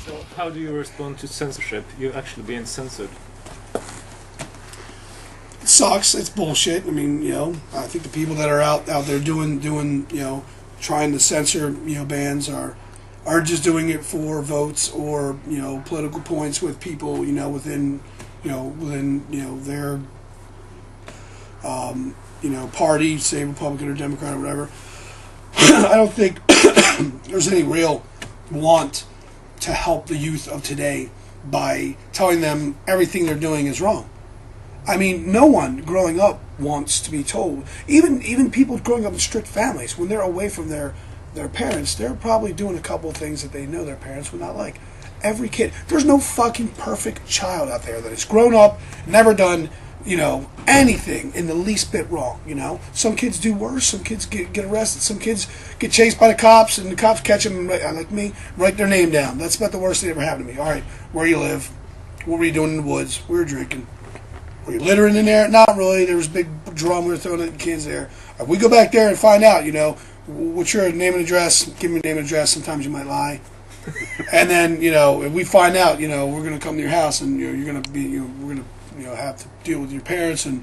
So how do you respond to censorship? You're actually being censored. It sucks. It's bullshit. I mean, I think the people that are out there doing, trying to censor, bands are just doing it for votes or, political points with people, within their, party, say Republican or Democrat or whatever. I don't think there's any real want to help the youth of today by telling them everything they're doing is wrong. I mean, no one growing up wants to be told. Even people growing up in strict families, when they're away from their parents, they're probably doing a couple of things that they know their parents would not like. Every kid. There's no fucking perfect child out there that has grown up, never done, anything in the least bit wrong, Some kids do worse. Some kids get arrested. Some kids get chased by the cops, and the cops catch them, and like me, write their name down. That's about the worst thing that ever happened to me. All right, where you live? What were you doing in the woods? We were drinking. Were you littering in there? Not really. There was a big drum we were throwing at the kids there. If we go back there and find out, what's your name and address? Give me your name and address. Sometimes you might lie. And then, if we find out, we're going to come to your house and you're going to be, we're going to, have to deal with your parents and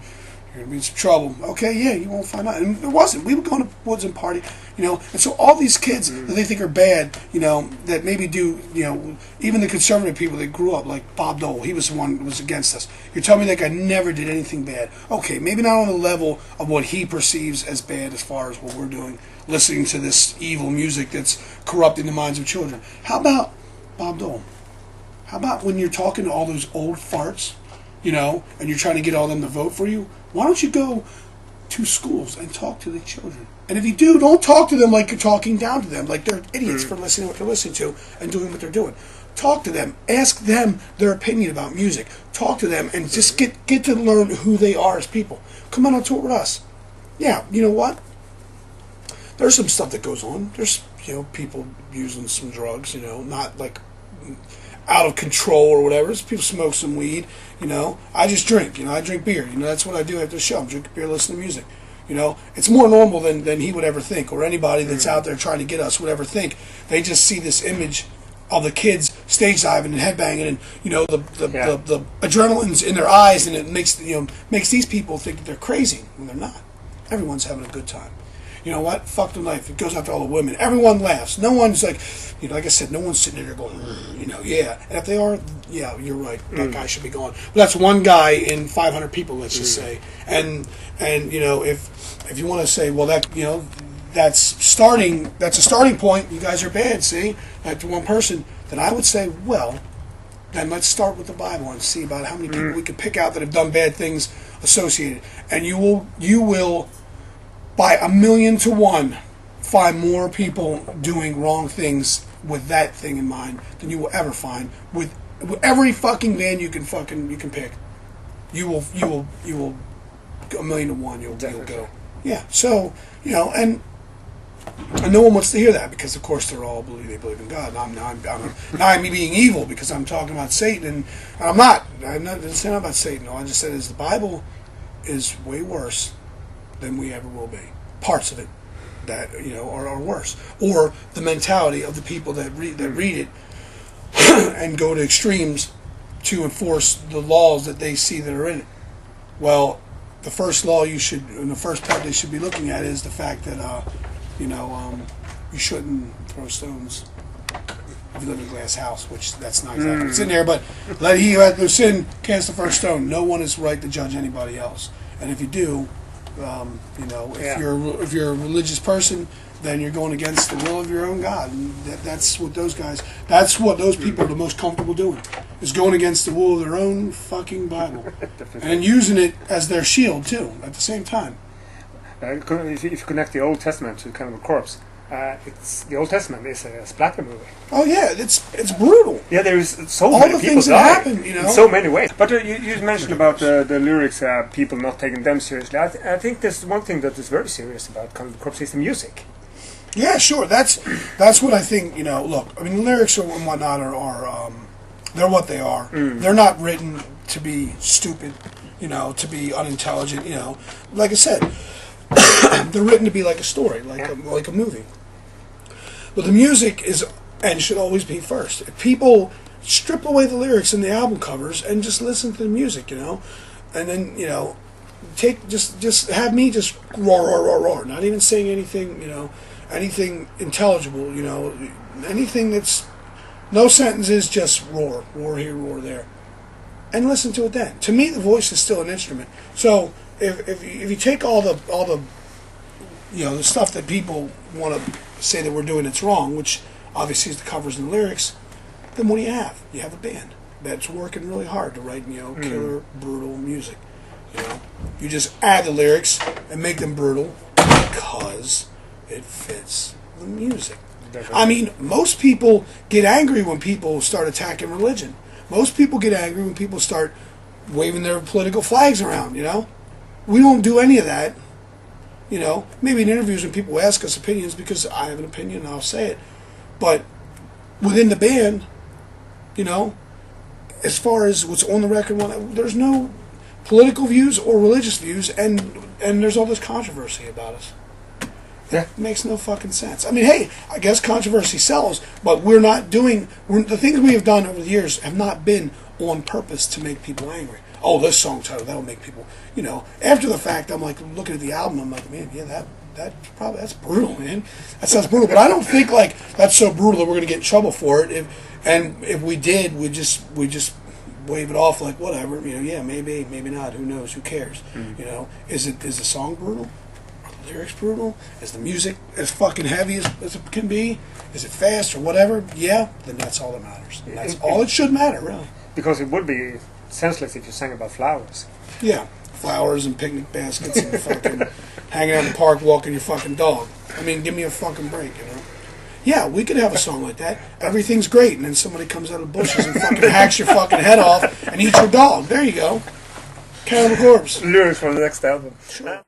you're going to be in some trouble. Okay, yeah, you won't find out. And it wasn't. We would go in the woods and party, And so all these kids that they think are bad, that maybe do, even the conservative people that grew up, like Bob Dole, he was the one that was against us. You're telling me that guy never did anything bad. Okay, maybe not on the level of what he perceives as bad as far as what we're doing, listening to this evil music that's corrupting the minds of children. How about Bob Dole? How about when you're talking to all those old farts, and you're trying to get all them to vote for you? Why don't you go to schools and talk to the children? And if you do, don't talk to them like you're talking down to them, like they're idiots for listening to what they're listening to and doing what they're doing. Talk to them. Ask them their opinion about music. Talk to them and just get to learn who they are as people. Come on tour with us. Yeah, you know what? There's some stuff that goes on. There's, people using some drugs, not like out of control or whatever. People smoke some weed, I just drink, I drink beer. That's what I do after the show. I'm drinking beer, listening to music. It's more normal than he would ever think, or anybody that's out there trying to get us would ever think. They just see this image of the kids stage diving and headbanging, and the adrenaline's in their eyes, and it makes these people think that they're crazy when they're not. Everyone's having a good time. You know what? Fuck the life. It goes out to all the women. Everyone laughs. No one's like, like I said, no one's sitting there going, yeah. And if they are, yeah, you're right. That guy should be gone. But that's one guy in 500 people, let's just say. And if you want to say, well, that's a starting point. You guys are bad. See, that's one person. Then I would say, well, then let's start with the Bible and see about how many people we could pick out that have done bad things associated, and you will. By 1,000,000 to 1, find more people doing wrong things with that thing in mind than you will ever find with every fucking band you can pick. You will 1,000,000 to 1. You'll go. Yeah. So and no one wants to hear that because of course they believe in God. And I'm me being evil because I'm talking about Satan, and I'm not. I'm not saying about Satan. All I just said is the Bible is way worse than we ever will be. Parts of it that are worse, or the mentality of the people that read it and go to extremes to enforce the laws that they see that are in it. Well, the first law the first part they should be looking at is the fact that you shouldn't throw stones if you live in a glass house, which that's not exactly what's in there, but let he who hath no sin cast the first stone. No one is right to judge anybody else, and if you do, if you're a religious person, then you're going against the will of your own God. And that's what those people are the most comfortable doing, is going against the will of their own fucking Bible. And using it as their shield, too, at the same time. If you connect the Old Testament to Cannibal Corpse, the Old Testament is a splatter movie. Oh yeah, it's brutal. Yeah, there's so many people things that happen, in so many ways. But you mentioned about the lyrics, people not taking them seriously. I think there's one thing that is very serious about Cannibal Corpse is the music. Yeah, sure. That's what I think. Look, I mean, the lyrics and whatnot are they're what they are. They're not written to be stupid, to be unintelligent. Like I said, they're written to be like a story, like a movie. But the music is and should always be first. If people strip away the lyrics and the album covers and just listen to the music, you know, and then, you know, just have me just roar, roar, roar, roar, not even saying anything, you know, anything intelligible, you know, anything that's no sentences, just roar, roar here, roar there, and listen to it then. To me, the voice is still an instrument. So if you take all the you know, the stuff that people want to say that we're doing that's wrong, which obviously is the covers and the lyrics, then what do you have? You have a band that's working really hard to write, you know, killer, brutal music. You know, you just add the lyrics and make them brutal because it fits the music. Definitely. I mean, most people get angry when people start attacking religion. Most people get angry when people start waving their political flags around, you know? We don't do any of that. You know, maybe in interviews when people ask us opinions, because I have an opinion and I'll say it. But within the band, you know, as far as what's on the record, there's no political views or religious views, and there's all this controversy about us. Yeah. It makes no fucking sense. I mean, hey, I guess controversy sells, but the things we have done over the years have not been on purpose to make people angry. Oh, this song title, that'll make people, you know, after the fact, I'm like, looking at the album, I'm like, man, yeah, that's brutal, man. That sounds brutal, but I don't think, like, that's so brutal that we're going to get in trouble for it. If we did, we just wave it off like, whatever, you know, yeah, maybe not, who knows, who cares, you know. Is the song brutal? Are the lyrics brutal? Is the music as fucking heavy as it can be? Is it fast or whatever? Yeah, then that's all that matters. And that's all it should matter, really. Because it would be senseless if you sang about flowers. Yeah, flowers and picnic baskets and fucking hanging out in the park walking your fucking dog. I mean, give me a fucking break, you know. Yeah, we could have a song like that. Everything's great, and then somebody comes out of the bushes and fucking hacks your fucking head off and eats your dog. There you go. Cannibal Corpse. Lyrics for the next album. Sure.